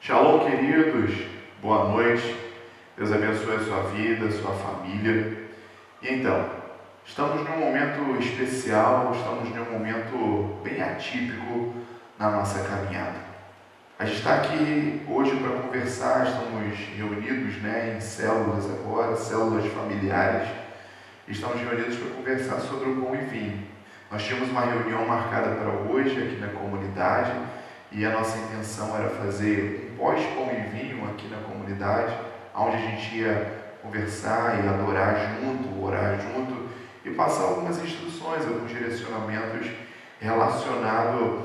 Shalom, queridos, boa noite, Deus abençoe a sua vida, a sua família. E então, estamos num momento especial, estamos num momento bem atípico na nossa caminhada. A gente está aqui hoje para conversar, estamos reunidos em células agora, células familiares, estamos reunidos para conversar sobre o pão e vinho. Nós tínhamos uma reunião marcada para hoje aqui na comunidade, e a nossa intenção era fazer um pós-pão e vinho aqui na comunidade, onde a gente ia conversar e adorar junto, orar junto e passar algumas instruções, alguns direcionamentos relacionados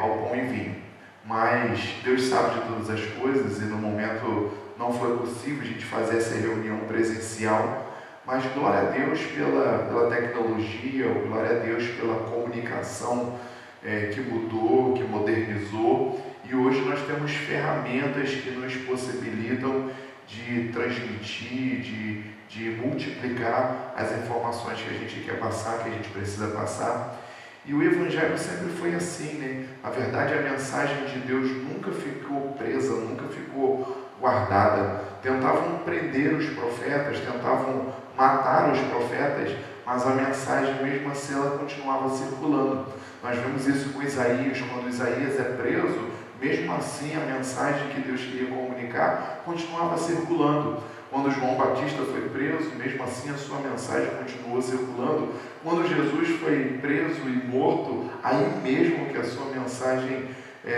ao pão e vinho. Mas Deus sabe de todas as coisas e no momento não foi possível a gente fazer essa reunião presencial, mas glória a Deus pela tecnologia, glória a Deus pela comunicação que mudou, que modernizou, e hoje nós temos ferramentas que nos possibilitam de transmitir, de multiplicar as informações que a gente quer passar, que a gente precisa passar. E o Evangelho sempre foi assim, Na verdade, a mensagem de Deus nunca ficou presa, nunca ficou guardada. Tentavam prender os profetas, tentavam matar os profetas, mas a mensagem, mesmo assim, ela continuava circulando. Nós vemos isso com Isaías, quando Isaías é preso, mesmo assim a mensagem que Deus queria comunicar continuava circulando. Quando João Batista foi preso, mesmo assim a sua mensagem continuou circulando. Quando Jesus foi preso e morto, aí mesmo que a sua mensagem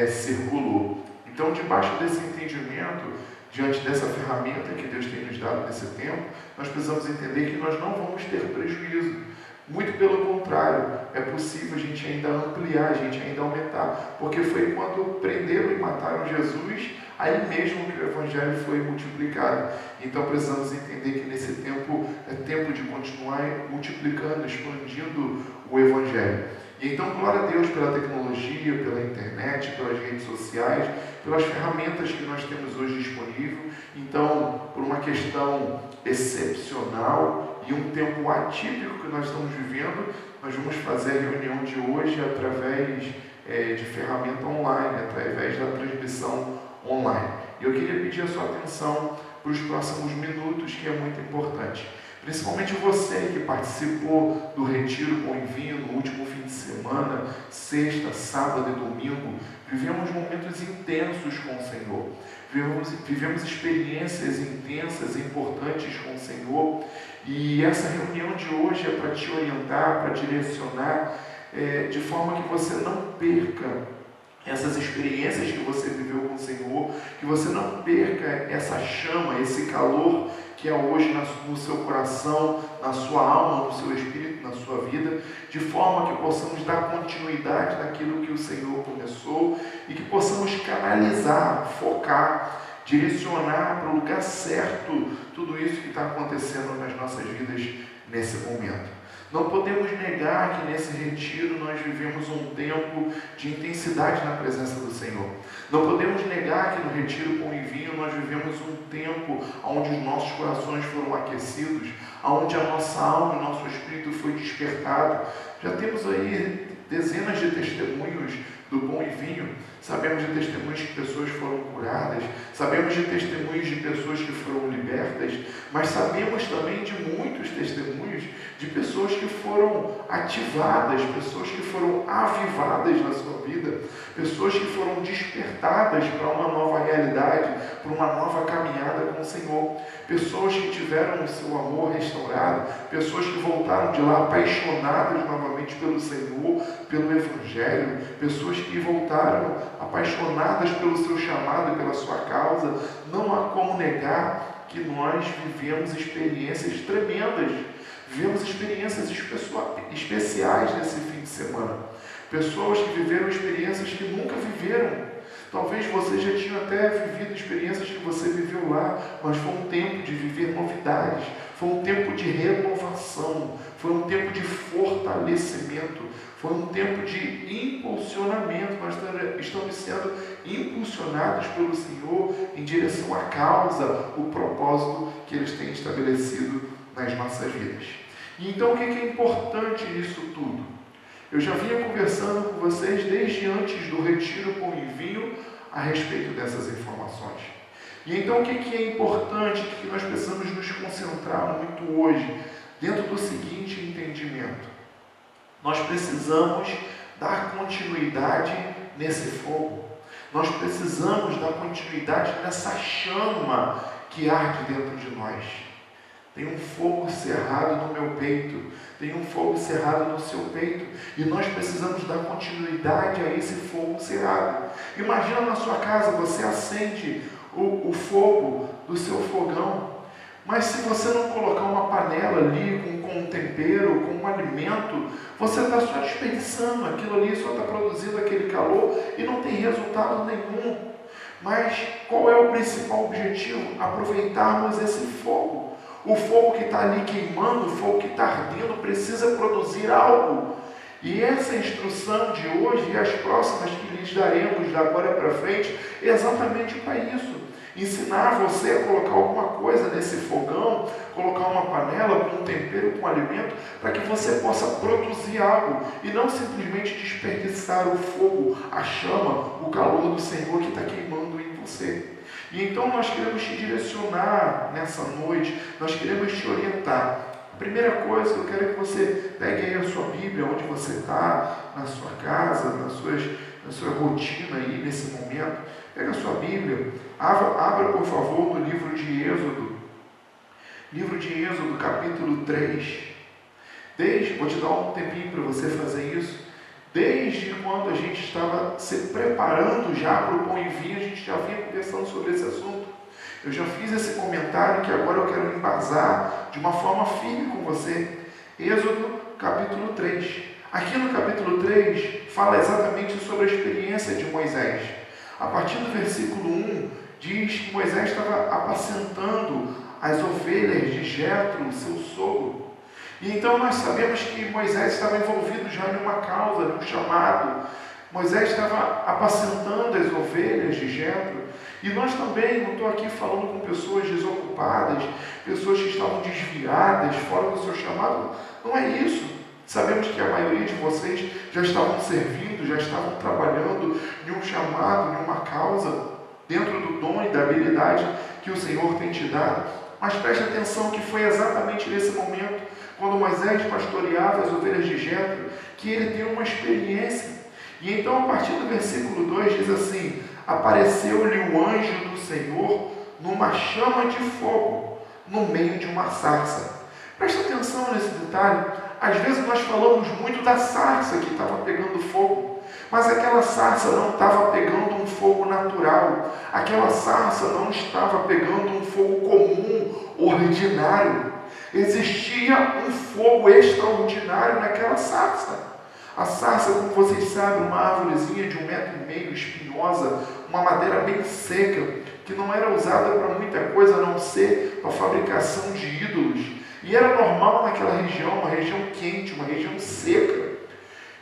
circulou. Então, debaixo desse entendimento, diante dessa ferramenta que Deus tem nos dado nesse tempo, nós precisamos entender que nós não vamos ter prejuízo. Muito pelo contrário, é possível a gente ainda ampliar, a gente ainda aumentar, porque foi quando prenderam e mataram Jesus, aí mesmo que o Evangelho foi multiplicado. Então precisamos entender que nesse tempo é tempo de continuar multiplicando, expandindo o Evangelho. E então, glória a Deus pela tecnologia, pela internet, pelas redes sociais, pelas ferramentas que nós temos hoje disponível. Então, por uma questão excepcional e um tempo atípico que nós estamos vivendo, nós vamos fazer a reunião de hoje através de ferramenta online, através da transmissão online. E eu queria pedir a sua atenção para os próximos minutos, que é muito importante. Principalmente você que participou do Retiro Pão e Vinho no último fim de semana, sexta, sábado e domingo, vivemos momentos intensos com o Senhor. Vivemos experiências intensas e importantes com o Senhor. E essa reunião de hoje é para te orientar, para direcionar, de forma que você não perca essas experiências que você viveu com o Senhor, que você não perca essa chama, esse calor que é hoje no seu coração, na sua alma, no seu espírito, na sua vida, de forma que possamos dar continuidade naquilo que o Senhor começou e que possamos canalizar, focar, direcionar para o lugar certo tudo isso que está acontecendo nas nossas vidas nesse momento. Não podemos negar que nesse retiro nós vivemos um tempo de intensidade na presença do Senhor. Não podemos negar que no Retiro Pão e Vinho nós vivemos um tempo onde os nossos corações foram aquecidos, onde a nossa alma e o nosso espírito foi despertado. Já temos aí dezenas de testemunhos do Pão e Vinho. Sabemos de testemunhos que pessoas foram curadas, sabemos de testemunhos de pessoas que foram libertas, mas sabemos também de muitos testemunhos de pessoas que foram ativadas, pessoas que foram avivadas na sua vida, pessoas que foram despertadas para uma nova realidade, para uma nova caminhada com o Senhor, pessoas que tiveram o seu amor restaurado, pessoas que voltaram de lá apaixonadas novamente pelo Senhor, pelo Evangelho, pessoas que voltaram apaixonadas pelo seu chamado e pela sua causa. Não há como negar que nós vivemos experiências tremendas, vivemos experiências especiais nesse fim de semana. Pessoas que viveram experiências que nunca viveram. Talvez você já tinha até vivido experiências que você viveu lá, mas foi um tempo de viver novidades, foi um tempo de renovação, foi um tempo de fortalecimento, foi um tempo de impulsionamento. Nós estamos sendo impulsionados pelo Senhor em direção à causa, o propósito que Ele tem estabelecido nas nossas vidas. E então o que é importante nisso tudo? Eu já vinha conversando com vocês desde antes do Retiro Pão e Vinho a respeito dessas informações. E então o que é importante, que nós precisamos nos concentrar muito hoje, dentro do seguinte entendimento: nós precisamos dar continuidade nesse fogo. Nós precisamos dar continuidade nessa chama que arde dentro de nós. Tem um fogo cerrado no meu peito, tem um fogo cerrado no seu peito, e nós precisamos dar continuidade a esse fogo cerrado. Imagina na sua casa, você acende o fogo do seu fogão, mas se você não colocar uma panela ali com um tempero, com um alimento, você está só desperdiçando, aquilo ali só está produzindo aquele calor e não tem resultado nenhum. Mas qual é o principal objetivo? Aproveitarmos esse fogo. O fogo que está ali queimando, o fogo que está ardendo, precisa produzir algo. E essa instrução de hoje e as próximas que lhes daremos da agora para frente é exatamente para isso. Ensinar você a colocar alguma coisa nesse fogão, colocar uma panela com um tempero, com um alimento, para que você possa produzir algo e não simplesmente desperdiçar o fogo, a chama, o calor do Senhor que está queimando em você. E então nós queremos te direcionar nessa noite, nós queremos te orientar. A primeira coisa que eu quero é que você pegue aí a sua Bíblia, onde você está, na sua casa, na sua rotina aí, nesse momento. Pega a sua Bíblia, abra por favor no livro de Êxodo, capítulo 3. Vou te dar um tempinho para você fazer isso. Desde quando a gente estava se preparando já para o Pão e Vinho, a gente já vinha conversando sobre esse assunto. Eu já fiz esse comentário que agora eu quero embasar de uma forma firme com você. Êxodo, capítulo 3. Aqui no capítulo 3, fala exatamente sobre a experiência de Moisés. A partir do versículo 1, diz que Moisés estava apacentando as ovelhas de Jetro, seu sogro. E então nós sabemos que Moisés estava envolvido já em uma causa, em um chamado. Moisés estava apacentando as ovelhas de Jetro. E nós também, não estou aqui falando com pessoas desocupadas, pessoas que estavam desviadas, fora do seu chamado. Não é isso. Sabemos que a maioria de vocês já estavam servindo, já estavam trabalhando em um chamado, em uma causa, dentro do dom e da habilidade que o Senhor tem te dado. Mas preste atenção que foi exatamente nesse momento, quando Moisés pastoreava as ovelhas de Jetro, que ele tem uma experiência. E então, a partir do versículo 2, diz assim: apareceu-lhe o anjo do Senhor numa chama de fogo, no meio de uma sarça. Preste atenção nesse detalhe. Às vezes nós falamos muito da sarça que estava pegando fogo, mas aquela sarça não estava pegando um fogo natural, aquela sarça não estava pegando um fogo comum, ordinário. Existia um fogo extraordinário naquela sarça. A sarça, como vocês sabem, uma árvorezinha de 1,5 metros, espinhosa, uma madeira bem seca, que não era usada para muita coisa a não ser para a fabricação de ídolos. E era normal naquela região, uma região quente, uma região seca.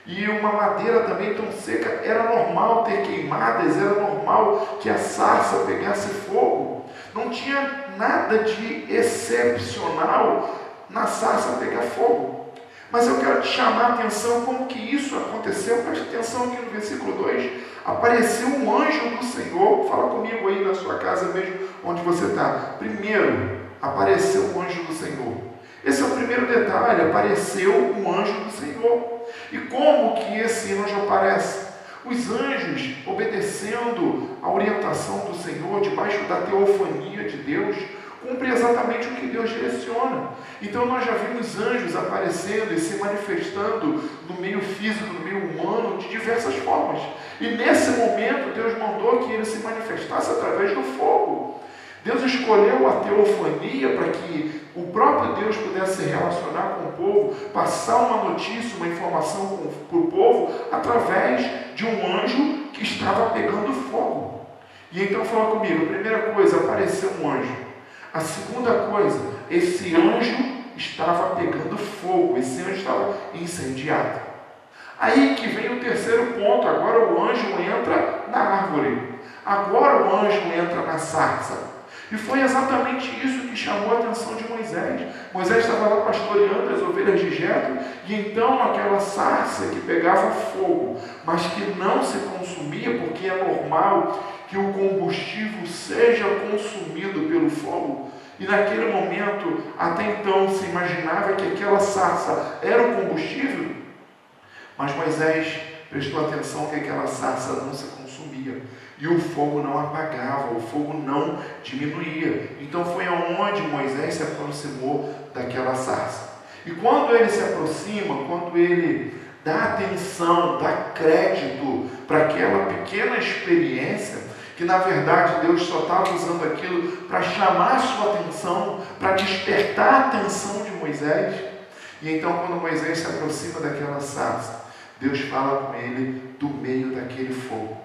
E uma madeira também tão seca, era normal ter queimadas, era normal que a sarça pegasse fogo. Não tinha nada de excepcional na sarça pegar fogo. Mas eu quero te chamar a atenção como que isso aconteceu. Preste atenção aqui no versículo 2. Apareceu um anjo do Senhor. Fala comigo aí na sua casa mesmo, onde você está. Primeiro, apareceu um anjo do Senhor. Esse é o primeiro detalhe, apareceu um anjo do Senhor. E como que esse anjo aparece? Os anjos, obedecendo a orientação do Senhor, debaixo da teofania de Deus, cumprem exatamente o que Deus direciona. Então nós já vimos anjos aparecendo e se manifestando no meio físico, no meio humano, de diversas formas. E nesse momento Deus mandou que ele se manifestasse através do fogo. Deus escolheu a teofania para que o próprio Deus pudesse se relacionar com o povo, passar uma notícia, uma informação para o povo, através de um anjo que estava pegando fogo. E então fala comigo, a primeira coisa, apareceu um anjo. A segunda coisa, esse anjo estava pegando fogo, esse anjo estava incendiado. Aí que vem o terceiro ponto, agora o anjo entra na árvore, agora o anjo entra na sarça. E foi exatamente isso que chamou a atenção de Moisés. Moisés estava lá pastoreando as ovelhas de Jetro, e então aquela sarça que pegava fogo, mas que não se consumia, porque é normal que o combustível seja consumido pelo fogo. E naquele momento, até então, se imaginava que aquela sarça era o combustível, mas Moisés prestou atenção que aquela sarça não se consumia. E o fogo não apagava, o fogo não diminuía. Então foi aonde Moisés se aproximou daquela sarça. E quando ele se aproxima, quando ele dá atenção, dá crédito para aquela pequena experiência, que na verdade Deus só estava usando aquilo para chamar a sua atenção, para despertar a atenção de Moisés. E então quando Moisés se aproxima daquela sarça, Deus fala com ele do meio daquele fogo.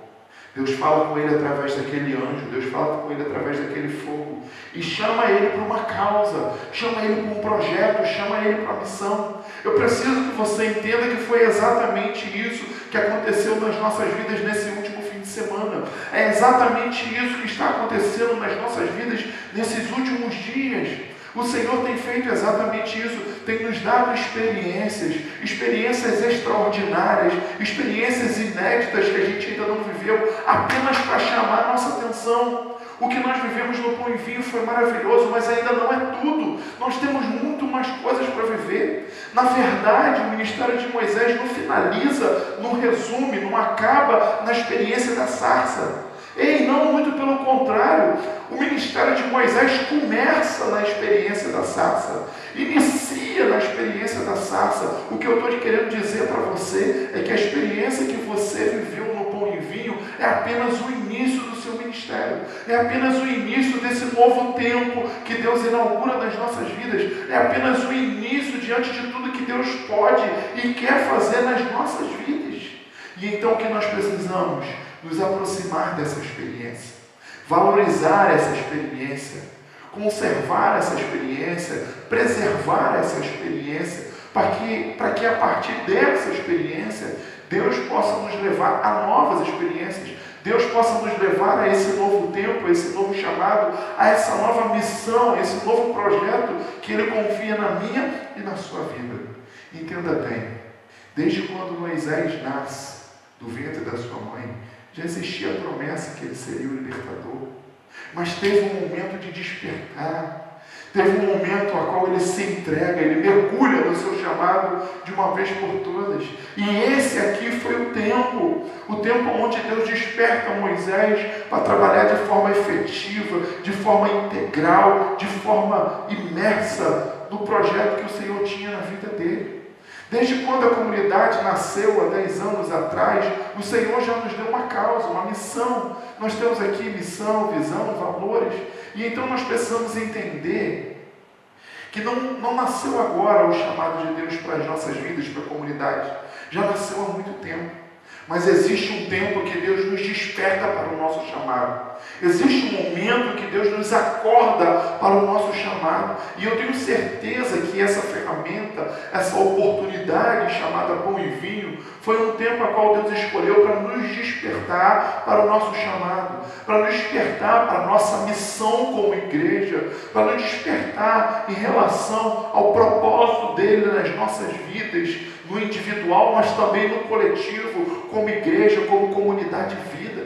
Deus fala com ele através daquele anjo, Deus fala com ele através daquele fogo. E chama ele para uma causa, chama ele para um projeto, chama ele para uma missão. Eu preciso que você entenda que foi exatamente isso que aconteceu nas nossas vidas nesse último fim de semana. É exatamente isso que está acontecendo nas nossas vidas nesses últimos dias. O Senhor tem feito exatamente isso, tem nos dado experiências extraordinárias, experiências inéditas que a gente ainda não viveu, apenas para chamar a nossa atenção. O que nós vivemos no Pão e Vinho foi maravilhoso, mas ainda não é tudo. Nós temos muito mais coisas para viver. Na verdade, o ministério de Moisés não finaliza, não resume, não acaba na experiência da sarça. Ei, não, muito pelo contrário. O ministério de Moisés começa na experiência da sarça, inicia na experiência da sarça. O que eu estou querendo dizer para você é que a experiência que você viveu no Pão e Vinho é apenas o início do seu ministério, é apenas o início desse novo tempo que Deus inaugura nas nossas vidas, é apenas o início diante de tudo que Deus pode e quer fazer nas nossas vidas. E então o que nós precisamos? Nos aproximar dessa experiência, valorizar essa experiência, conservar essa experiência, preservar essa experiência, para que a partir dessa experiência, Deus possa nos levar a novas experiências, Deus possa nos levar a esse novo tempo, a esse novo chamado, a essa nova missão, a esse novo projeto que Ele confia na minha e na sua vida. Entenda bem, desde quando Moisés nasce do ventre da sua mãe, já existia a promessa que ele seria o libertador. Mas teve um momento de despertar. Teve um momento a qual ele se entrega, ele mergulha no seu chamado de uma vez por todas. E esse aqui foi o tempo onde Deus desperta Moisés para trabalhar de forma efetiva, de forma integral, de forma imersa no projeto que o Senhor tinha na vida dele. Desde quando a comunidade nasceu há 10 anos atrás, o Senhor já nos deu uma causa, uma missão. Nós temos aqui missão, visão, valores. E então nós precisamos entender que não nasceu agora o chamado de Deus para as nossas vidas, para a comunidade. Já nasceu há muito tempo. Mas existe um tempo que Deus nos desperta para o nosso chamado. Existe um momento que Deus nos acorda para o nosso chamado. E eu tenho certeza que essa ferramenta, essa oportunidade chamada Pão e Vinho, foi um tempo a qual Deus escolheu para nos despertar para o nosso chamado, para nos despertar para a nossa missão como igreja, para nos despertar em relação ao propósito dele nas nossas vidas, no individual, mas também no coletivo, como igreja, como comunidade de vida.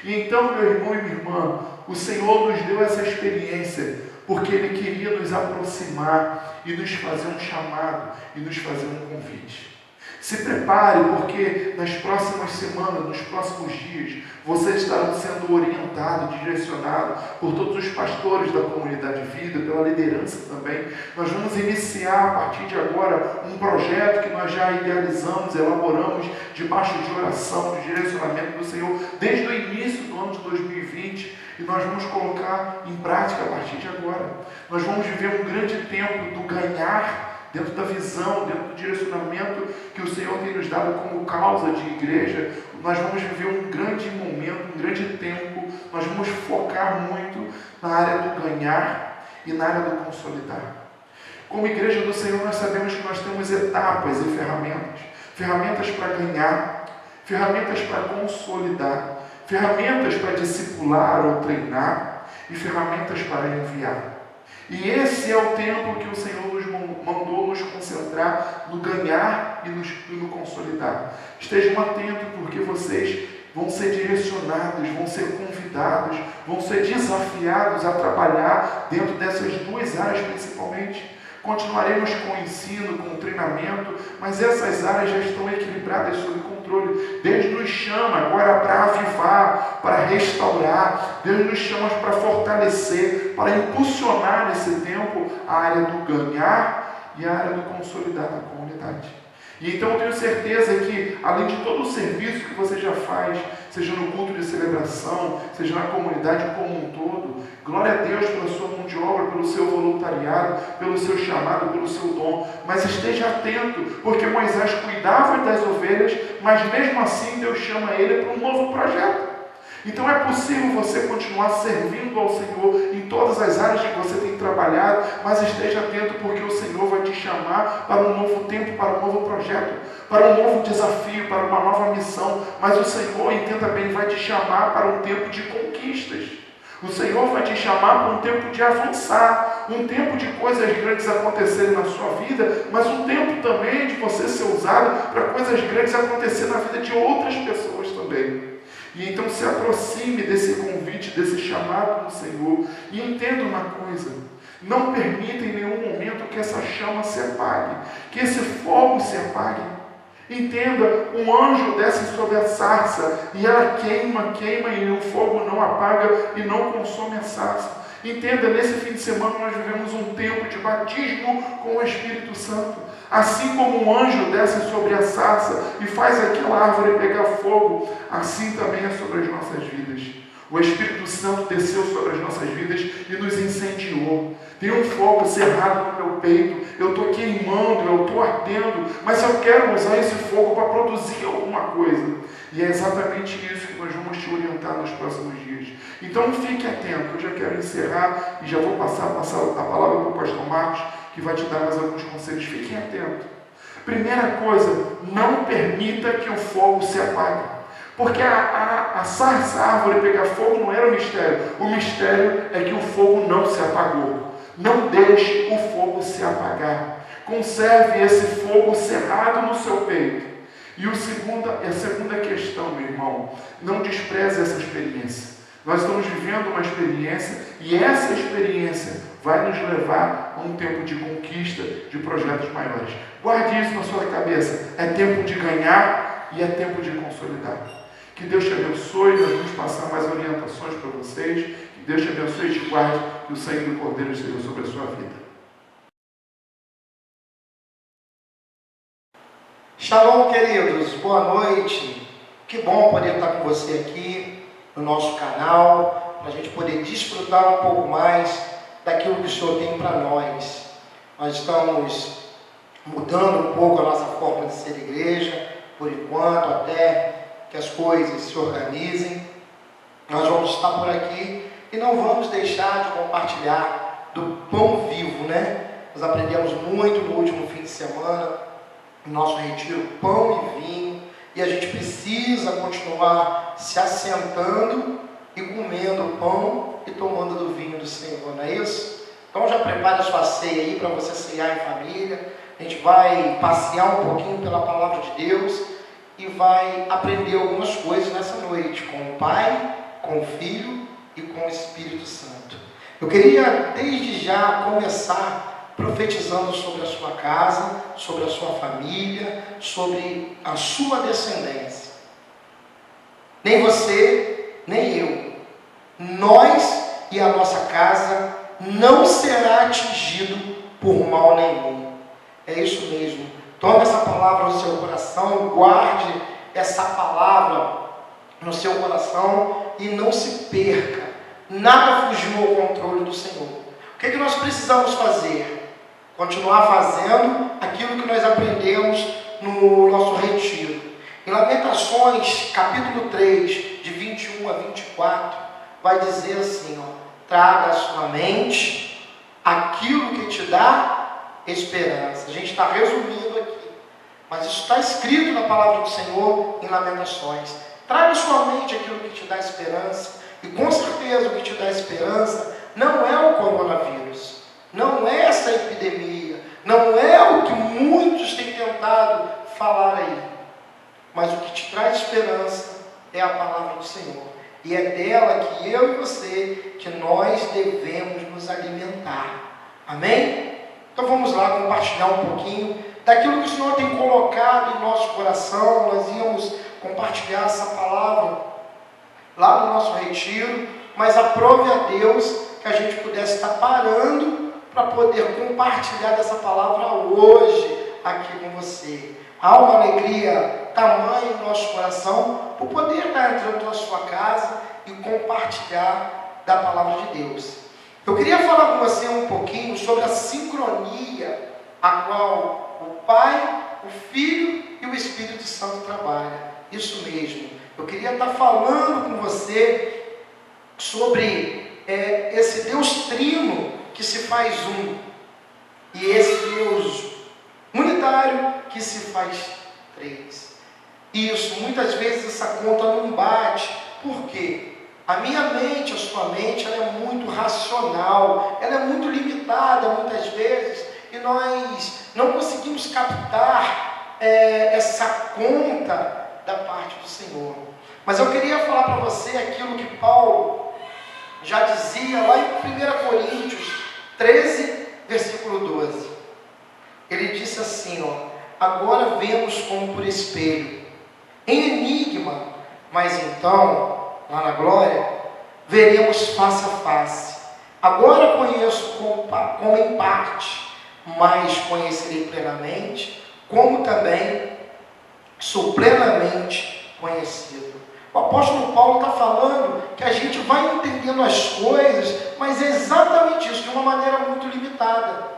E então, meu irmão e minha irmã, o Senhor nos deu essa experiência, porque Ele queria nos aproximar e nos fazer um chamado, e nos fazer um convite. Se prepare, porque nas próximas semanas, nos próximos dias, vocês estarão sendo orientados, direcionados por todos os pastores da comunidade de vida, pela liderança também. Nós vamos iniciar, a partir de agora, um projeto que nós já idealizamos, elaboramos, debaixo de oração, de direcionamento do Senhor, desde o início do ano de 2020, e nós vamos colocar em prática a partir de agora. Nós vamos viver um grande tempo do ganhar, dentro da visão, dentro do direcionamento que o Senhor tem nos dado como causa de igreja. Nós vamos viver um grande momento, um grande tempo. Nós vamos focar muito na área do ganhar e na área do consolidar. Como igreja do Senhor, nós sabemos que nós temos etapas e ferramentas. Ferramentas para ganhar, ferramentas para consolidar, ferramentas para discipular ou treinar e ferramentas para enviar. E esse é o tempo que o Senhor nos mandou nos concentrar no ganhar e no consolidar. Estejam atentos, porque vocês vão ser direcionados, vão ser convidados, vão ser desafiados a trabalhar dentro dessas duas áreas principalmente. Continuaremos com o ensino, com o treinamento, mas essas áreas já estão equilibradas sob controle. Deus nos chama agora para avivar, para restaurar. Deus nos chama para fortalecer, para impulsionar nesse tempo a área do ganhar e a área do consolidar da comunidade. E então eu tenho certeza que, além de todo o serviço que você já faz, seja no culto de celebração, seja na comunidade como um todo, glória a Deus pela sua mão de obra, pelo seu voluntariado, pelo seu chamado, pelo seu dom. Mas esteja atento, porque Moisés cuidava das ovelhas, mas mesmo assim Deus chama ele para um novo projeto. Então é possível você continuar servindo ao Senhor em todas as áreas que você tem trabalhado, mas esteja atento, porque o Senhor vai te chamar para um novo tempo, para um novo projeto, para um novo desafio, para uma nova missão. Mas o Senhor, entenda bem, vai te chamar para um tempo de conquistas. O Senhor vai te chamar para um tempo de avançar, um tempo de coisas grandes acontecerem na sua vida, mas um tempo também de você ser usado para coisas grandes acontecer na vida de outras pessoas também. E então se aproxime desse convite, desse chamado do Senhor, e entenda uma coisa: não permita em nenhum momento que essa chama se apague, que esse fogo se apague. Entenda, um anjo desce sobre a sarça, e ela queima, e o fogo não apaga e não consome a sarça. Entenda, nesse fim de semana nós vivemos um tempo de batismo com o Espírito Santo. Assim como um anjo desce sobre a sarça e faz aquela árvore pegar fogo, assim também é sobre as nossas vidas. O Espírito Santo desceu sobre as nossas vidas e nos incendiou. Tem um fogo cerrado no meu peito, eu estou queimando, eu estou ardendo, mas eu quero usar esse fogo para produzir alguma coisa. E é exatamente isso que nós vamos te orientar nos próximos dias. Então fique atento, eu já quero encerrar e já vou passar a palavra para o pastor Marcos, que vai te dar mais alguns conselhos. Fiquem atentos. Primeira coisa, não permita que o fogo se apague. Porque a sarça, a árvore pegar fogo não era o mistério. O mistério é que o fogo não se apagou. Não deixe o fogo se apagar. Conserve esse fogo cerrado no seu peito. E a segunda questão, meu irmão, não despreze essa experiência. Nós estamos vivendo uma experiência e essa experiência vai nos levar a um tempo de conquista, de projetos maiores. Guarde isso na sua cabeça. É tempo de ganhar e é tempo de consolidar. Que Deus te abençoe. Nós vamos passar mais orientações para vocês. Que Deus te abençoe e te guarde. Que o sangue do Cordeiro esteja sobre a sua vida. Shalom, queridos. Boa noite. Que bom poder estar com você aqui no nosso canal, para a gente poder desfrutar um pouco mais daquilo que o Senhor tem para nós. Nós estamos mudando um pouco a nossa forma de ser igreja, por enquanto, até que as coisas se organizem. Nós vamos estar por aqui e não vamos deixar de compartilhar do pão vivo, né? Nós aprendemos muito no último fim de semana, no nosso retiro, pão e vinho, e a gente precisa continuar se assentando e comendo o pão e tomando do vinho do Senhor, não é isso? Então já prepare a sua ceia aí para você ceiar em família. A gente vai passear um pouquinho pela palavra de Deus e vai aprender algumas coisas nessa noite com o Pai, com o Filho e com o Espírito Santo. Eu queria desde já começar profetizando sobre a sua casa, sobre a sua família, sobre a sua descendência. Nem você, nem eu, nós e a nossa casa não será atingido por mal nenhum. É isso mesmo. Tome essa palavra no seu coração, guarde essa palavra no seu coração e não se perca. Nada fugiu ao controle do Senhor. O que nós precisamos fazer? Continuar fazendo aquilo que nós aprendemos no nosso retiro. Em Lamentações, capítulo 3, de 21 a 24, vai dizer assim, traga à sua mente aquilo que te dá esperança. A gente está resumindo aqui, mas isso está escrito na palavra do Senhor em Lamentações. Traga à sua mente aquilo que te dá esperança, e com certeza o que te dá esperança não é o coronavírus, não é essa epidemia, não é o que muitos têm tentado falar aí, mas o que te traz esperança é a palavra do Senhor. E é dela que eu e você, que nós devemos nos alimentar. Amém? Então vamos lá compartilhar um pouquinho daquilo que o Senhor tem colocado em nosso coração. Nós íamos compartilhar essa palavra lá no nosso retiro, mas aprove a Deus que a gente pudesse estar parando para poder compartilhar dessa palavra hoje aqui com você. Há uma alegria tamanha em nosso coração por poder estar entrando na sua casa e compartilhar da palavra de Deus. Eu queria falar com você um pouquinho sobre a sincronia a qual o Pai, o Filho e o Espírito Santo trabalham. Isso mesmo. Eu queria estar falando com você sobre esse Deus trino que se faz um, e esse Deus unitário que se faz três. Isso, muitas vezes essa conta não bate. Por quê? A minha mente, a sua mente, ela é muito racional, ela é muito limitada muitas vezes, e nós não conseguimos captar essa conta da parte do Senhor. Mas eu queria falar para você aquilo que Paulo já dizia lá em 1 Coríntios 13, versículo 12. Ele disse assim, agora vemos como por espelho, em enigma, mas então, lá na glória, veremos face a face. Agora conheço como em parte, mas conhecerei plenamente, como também sou plenamente conhecido. O apóstolo Paulo está falando que a gente vai entendendo as coisas, mas é exatamente isso, de uma maneira muito limitada.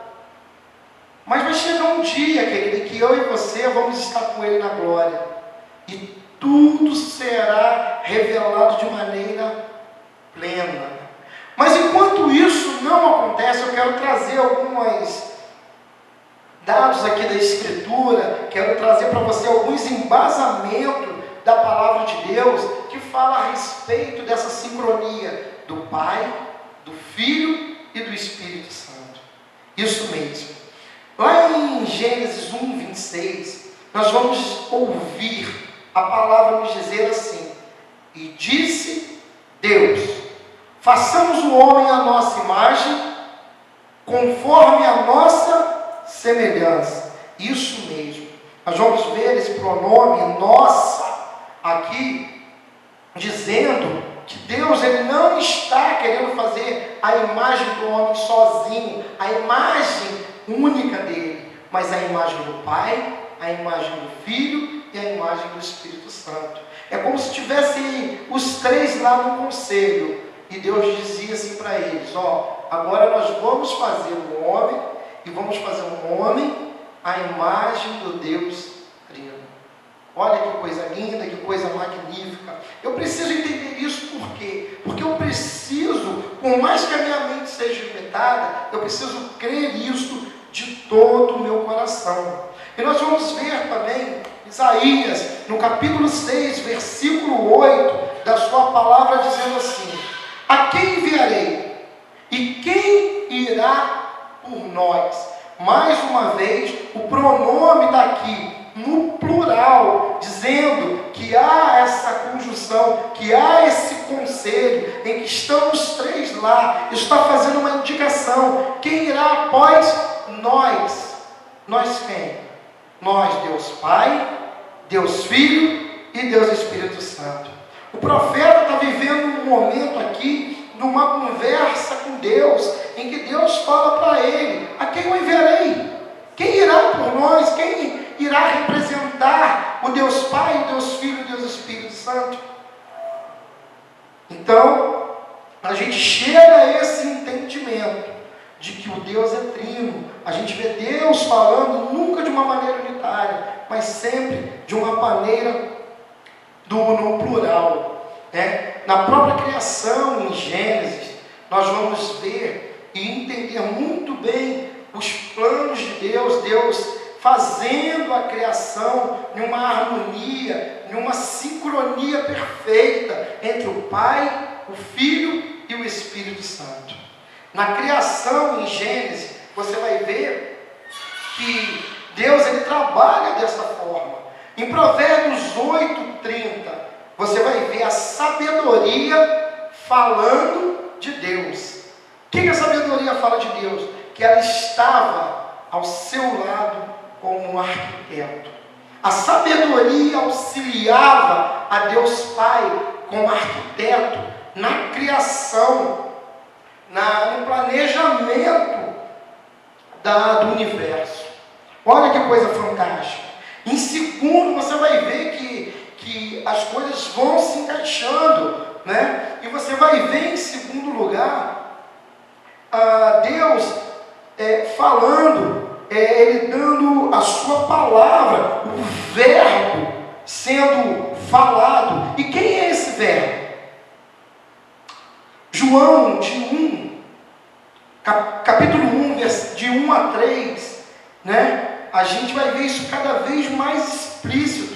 Mas vai chegar um dia, querido, que eu e você vamos estar com Ele na glória. E tudo será revelado de maneira plena. Mas enquanto isso não acontece, eu quero trazer alguns dados aqui da Escritura, quero trazer para você alguns embasamentos da palavra de Deus, que fala a respeito dessa sincronia do Pai, do Filho e do Espírito Santo. Isso mesmo. Lá em Gênesis 1, 26, nós vamos ouvir a palavra nos dizer assim: e disse Deus, façamos o homem à nossa imagem, conforme a nossa semelhança. Isso mesmo. Nós vamos ver esse pronome nossa aqui, dizendo que Deus ele não está querendo fazer a imagem do homem sozinho, a imagem única dele, mas a imagem do Pai, a imagem do Filho e a imagem do Espírito Santo. É como se tivessem os três lá no conselho, e Deus dizia assim para eles: agora nós vamos fazer um homem, e vamos fazer um homem à imagem do Deus Trino. Olha que coisa linda, que coisa magnífica. Eu preciso entender isso por quê? Porque eu preciso, por mais que a minha mente seja limitada, eu preciso crer isso de todo o meu coração. E nós vamos ver também Isaías, no capítulo 6, versículo 8, da sua palavra, dizendo assim: a quem enviarei? E quem irá por nós? Mais uma vez, o pronome está aqui no plural, dizendo que há essa conjunção, que há esse conselho, em que estão os três lá. Isso está fazendo uma indicação. Quem irá após nós? Nós quem? Nós, Deus Pai, Deus Filho e Deus Espírito Santo. O profeta está vivendo um momento aqui, numa conversa com Deus, em que Deus fala para ele: a quem eu enviarei? Quem irá por nós? Quem irá representar o Deus Pai, o Deus Filho e o Deus Espírito Santo? Então, a gente chega a esse entendimento de que o Deus é trino. A gente vê Deus falando nunca de uma maneira unitária, mas sempre de uma maneira no plural. Na própria criação, em Gênesis, nós vamos ver e entender muito bem os planos de Deus, Deus fazendo a criação numa harmonia, numa sincronia perfeita entre o Pai, o Filho e o Espírito Santo. Na criação, em Gênesis, você vai ver que Deus ele trabalha dessa forma. Em Provérbios 8:30, você vai ver a sabedoria falando de Deus. O que a sabedoria fala de Deus? Que ela estava ao seu lado como um arquiteto. A sabedoria auxiliava a Deus Pai como arquiteto na criação, no planejamento do universo. Olha que coisa fantástica. Em segundo, você vai ver que as coisas vão se encaixando, né? E você vai ver, em segundo lugar, Deus falando, Ele dando a sua palavra, o verbo sendo falado. E quem é esse verbo? João, capítulo 1, de 1 a 3, né? A gente vai ver isso cada vez mais explícito,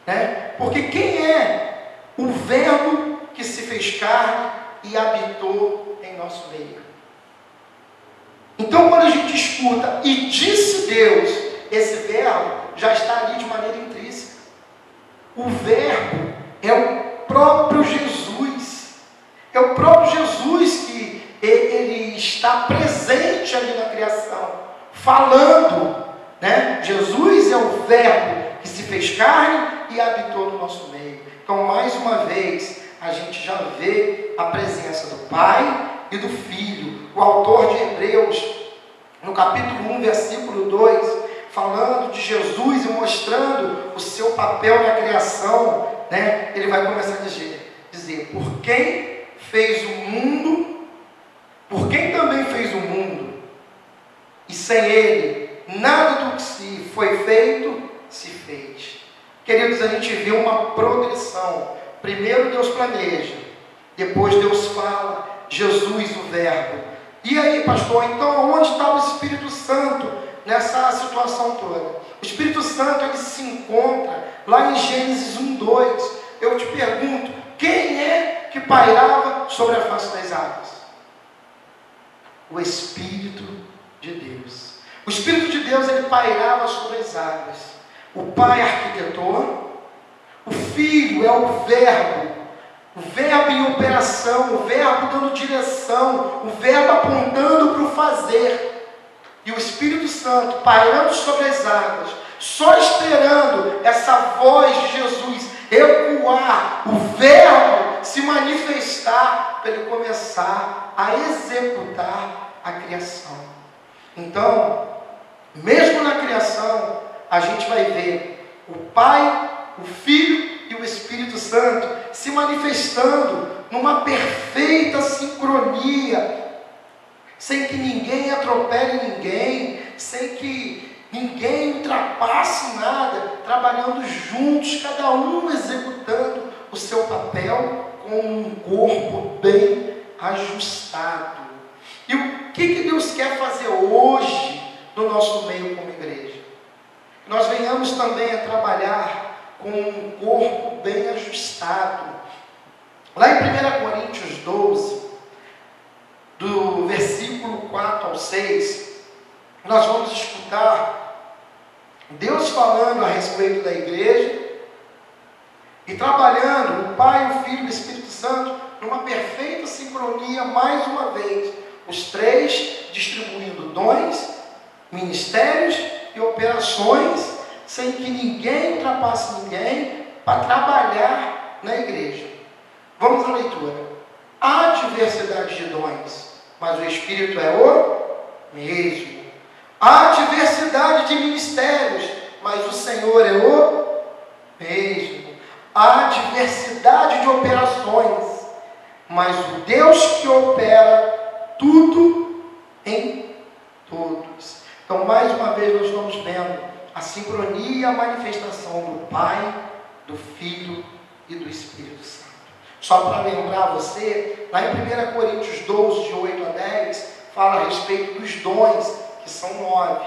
né? Porque quem é o verbo que se fez carne e habitou em nosso meio? Então, quando a gente escuta "e disse Deus", esse verbo já está ali de maneira intrínseca. O verbo é o próprio Jesus. É o próprio Jesus que ele está presente ali na criação, falando, né? Jesus é o verbo que se fez carne e habitou no nosso meio. Então, mais uma vez, a gente já vê a presença do Pai e do Filho. O autor de Hebreus, no capítulo 1, versículo 2, falando de Jesus e mostrando o seu papel na criação, né? Ele vai começar a dizer: por quem fez o mundo, por quem também fez o mundo, e sem Ele, nada do que se foi feito, se fez. Queridos, a gente vê uma progressão. Primeiro Deus planeja, depois Deus fala, Jesus o verbo. E aí, pastor, então onde está o Espírito Santo nessa situação toda? O Espírito Santo, ele se encontra lá em Gênesis 1:2. Eu te pergunto, quem é que pairava sobre a face das águas? O Espírito de Deus. O Espírito de Deus, ele pairava sobre as águas. O Pai arquitetou, o Filho é o verbo em operação, o verbo dando direção, o verbo apontando para o fazer. E o Espírito Santo pairando sobre as águas, só esperando essa voz de Jesus ecoar, o verbo se manifestar, para ele começar a executar a criação. Então, mesmo na criação, a gente vai ver o Pai, o Filho e o Espírito Santo se manifestando numa perfeita sincronia, sem que ninguém atropele ninguém, sem que ninguém ultrapasse nada, trabalhando juntos, cada um executando o seu papel com um corpo bem ajustado. E o que Deus quer fazer hoje no nosso meio como igreja? Nós venhamos também a trabalhar com um corpo bem ajustado. Lá em 1 Coríntios 12, do versículo 4 ao 6, nós vamos escutar Deus falando a respeito da igreja e trabalhando o Pai, o Filho e o Espírito Santo numa perfeita sincronia mais uma vez. Os três distribuindo dons, ministérios e operações, sem que ninguém ultrapasse ninguém, para trabalhar na igreja. Vamos à leitura. Há diversidade de dons, mas o Espírito é o mesmo. Há diversidade de ministérios, mas o Senhor é o mesmo. Há diversidade de operações, mas o Deus que opera tudo em todos. Então, mais uma vez, nós estamos vendo a sincronia e a manifestação do Pai, do Filho e do Espírito Santo. Só para lembrar você, lá em 1 Coríntios 12, de 8 a 10, fala a respeito dos dons, que são 9.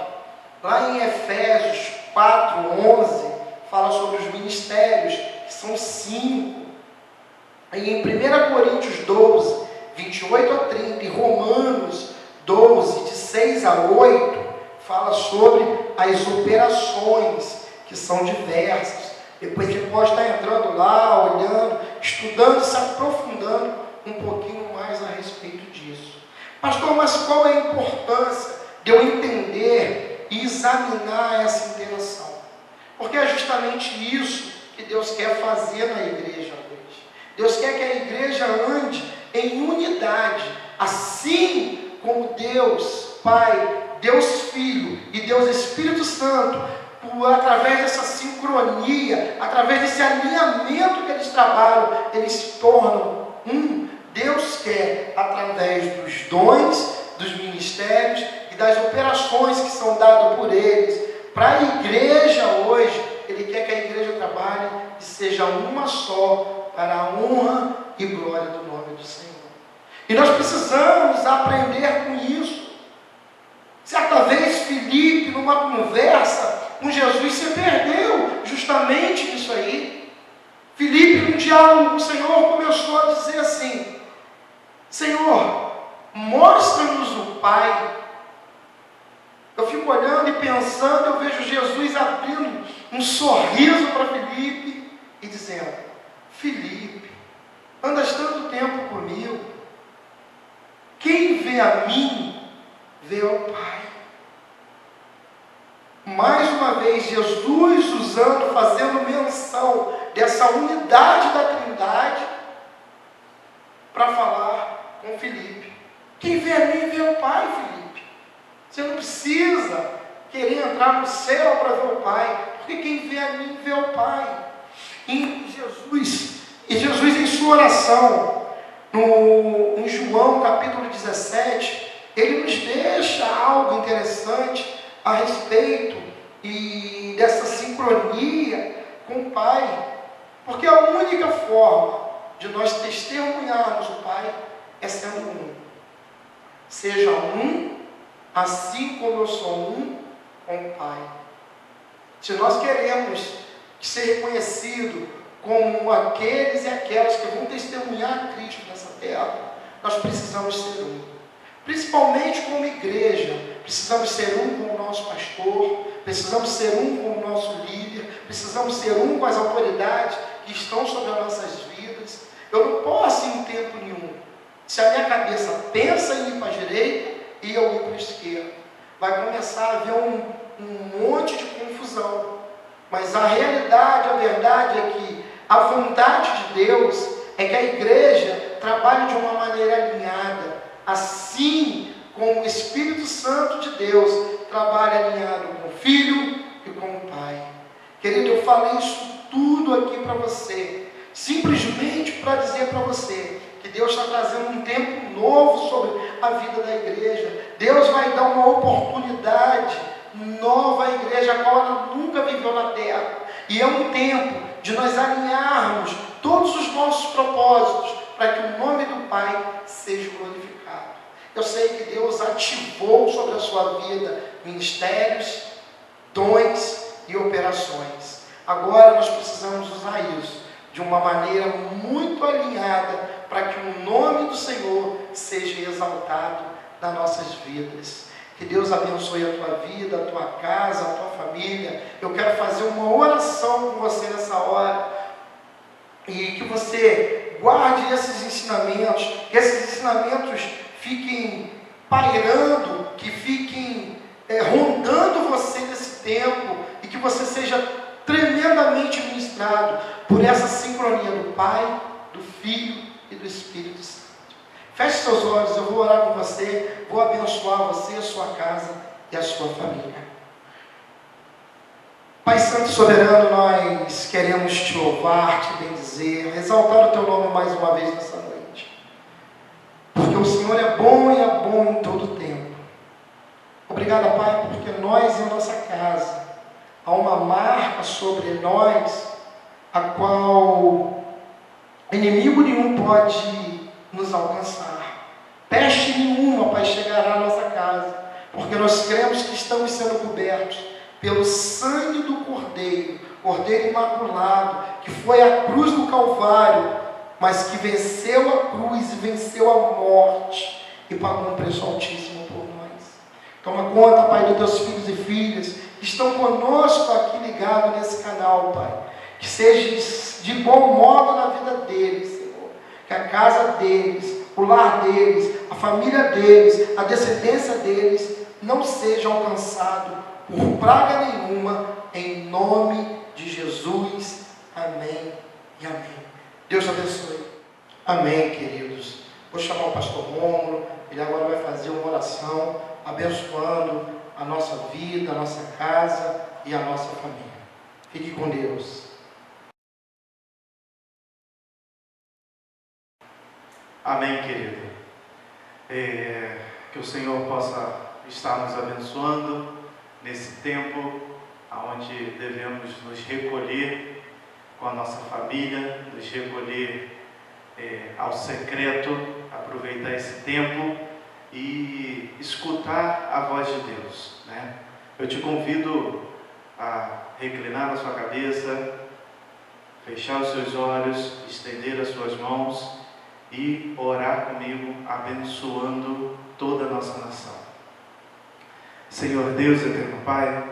Lá em Efésios 4, 11, fala sobre os ministérios, que são 5. E em 1 Coríntios 12, 28 a 30, e Romanos 12, de 6 a 8, fala sobre as operações, que são diversas. Depois você pode estar entrando lá, olhando, estudando, se aprofundando um pouquinho mais a respeito disso. Pastor, mas qual é a importância de eu entender e examinar essa interação? Porque é justamente isso que Deus quer fazer na igreja hoje. Deus quer que a igreja ande em unidade, assim como Deus Pai, Deus Filho e Deus Espírito Santo, através dessa sincronia, através desse alinhamento que eles trabalham, eles se tornam um. Deus quer, através dos dons, dos ministérios e das operações que são dadas por eles, para a igreja hoje, Ele quer que a igreja trabalhe e seja uma só, para a honra e glória do nome do Senhor. E nós precisamos aprender com isso. Certa vez, Filipe, numa conversa com Jesus, se perdeu justamente nisso aí. Filipe, num diálogo com o Senhor, começou a dizer assim: Senhor, mostra-nos o Pai. Eu fico olhando e pensando, eu vejo Jesus abrindo um sorriso para Filipe e dizendo: Filipe, andas tanto tempo comigo, quem vê a mim, vê ao Pai. Mais uma vez, Jesus fazendo menção dessa unidade da Trindade, para falar com Filipe. Quem vê a mim, vê ao Pai, Filipe. Você não precisa querer entrar no céu para ver o Pai, porque quem vê a mim, vê ao Pai. E Jesus em sua oração, em João capítulo 17, ele nos deixa algo interessante a respeito dessa sincronia com o Pai. Porque a única forma de nós testemunharmos o Pai é sendo um. Seja um, assim como eu sou um com o Pai. Se nós queremos ser reconhecidos como aqueles e aquelas que vão testemunhar Cristo nessa terra, nós precisamos ser um. Principalmente como igreja, precisamos ser um com o nosso pastor, precisamos ser um com o nosso líder, precisamos ser um com as autoridades que estão sobre as nossas vidas. Eu não posso ir em tempo nenhum, se a minha cabeça pensa em ir para a direita e eu ir para a esquerda, vai começar a haver um monte de confusão. Mas a realidade, a verdade é que a vontade de Deus é que a igreja trabalhe de uma maneira alinhada, assim como o Espírito Santo de Deus trabalha alinhado com o Filho e com o Pai. Querido, eu falei isso tudo aqui para você, simplesmente para dizer para você que Deus está trazendo um tempo novo sobre a vida da igreja. Deus vai dar uma oportunidade nova à igreja, a qual ela nunca viveu na terra. E é um tempo de nós alinharmos todos os nossos propósitos para que o nome do Pai seja glorificado. Eu sei que Deus ativou sobre a sua vida ministérios, dons e operações. Agora nós precisamos usar isso de uma maneira muito alinhada para que o nome do Senhor seja exaltado nas nossas vidas. Que Deus abençoe a tua vida, a tua casa, a tua família. Eu quero fazer uma oração com você nessa hora. E que você guarde esses ensinamentos, que esses ensinamentos fiquem pairando, que fiquem rondando você nesse tempo, e que você seja tremendamente ministrado por essa sincronia do Pai, do Filho e do Espírito Santo. Feche seus olhos, eu vou orar com você, vou abençoar você, a sua casa e a sua família. Pai Santo e Soberano, nós queremos te louvar, te bendizer, exaltar o teu nome mais uma vez nessa noite. Porque o Senhor é bom e é bom em todo o tempo. Obrigado, Pai, porque nós e a nossa casa, há uma marca sobre nós, a qual inimigo nenhum pode nos alcançar. Peste nenhuma, Pai, chegará à nossa casa, porque nós cremos que estamos sendo cobertos pelo sangue do Cordeiro, Cordeiro imaculado, que foi a cruz do Calvário, mas que venceu a cruz e venceu a morte e pagou um preço altíssimo por nós. Toma conta, Pai, dos teus filhos e filhas que estão conosco aqui ligados nesse canal, Pai. que seja de bom modo na vida deles, Senhor, que a casa deles, o lar deles, a família deles, a descendência deles, não seja alcançado por praga nenhuma, em nome de Jesus. Amém e amém. Deus abençoe. Amém, queridos. Vou chamar o pastor Rômulo, ele agora vai fazer uma oração, abençoando a nossa vida, a nossa casa e a nossa família. Fique com Deus. Amém, querido. Que o Senhor possa estar nos abençoando nesse tempo onde devemos nos recolher com a nossa família, nos recolher ao secreto, aproveitar esse tempo e escutar a voz de Deus, né? Eu te convido a reclinar na sua cabeça, fechar os seus olhos, estender as suas mãos e orar comigo, abençoando toda a nossa nação. Senhor Deus, eterno Pai,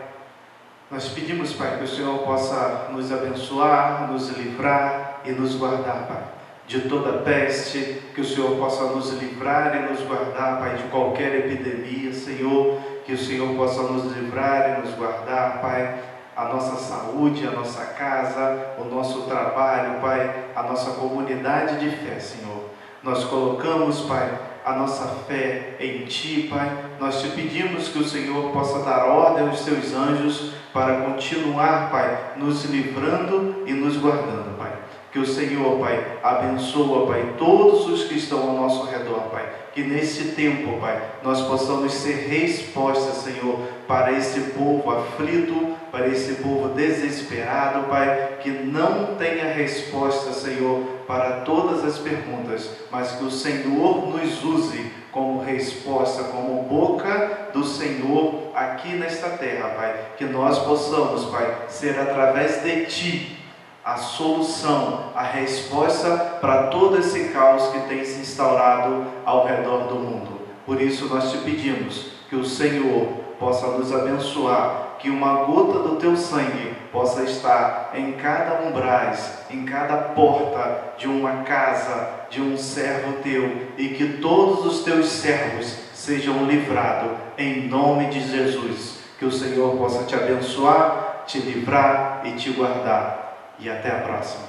nós pedimos, Pai, que o Senhor possa nos abençoar, nos livrar e nos guardar, Pai, de toda peste, que o Senhor possa nos livrar e nos guardar, Pai, de qualquer epidemia, Senhor, que o Senhor possa nos livrar e nos guardar, Pai, a nossa saúde, a nossa casa, o nosso trabalho, Pai, a nossa comunidade de fé, Senhor. Nós colocamos, Pai, a nossa fé em Ti, Pai. Nós te pedimos que o Senhor possa dar ordem aos Teus anjos para continuar, Pai, nos livrando e nos guardando, Pai. Que o Senhor, Pai, abençoa, Pai, todos os que estão ao nosso redor, Pai. Que nesse tempo, Pai, nós possamos ser resposta, Senhor, para esse povo aflito, para esse povo desesperado, Pai, que não tenha resposta, Senhor, para todas as perguntas, mas que o Senhor nos use como resposta, como boca do Senhor aqui nesta terra, Pai. Que nós possamos, Pai, ser através de Ti a solução, a resposta para todo esse caos que tem se instaurado ao redor do mundo. Por isso nós te pedimos que o Senhor possa nos abençoar, que uma gota do Teu sangue possa estar em cada umbrais, em cada porta de uma casa, de um servo Teu, e que todos os Teus servos sejam livrados em nome de Jesus. Que o Senhor possa te abençoar, te livrar e te guardar. E até a próxima.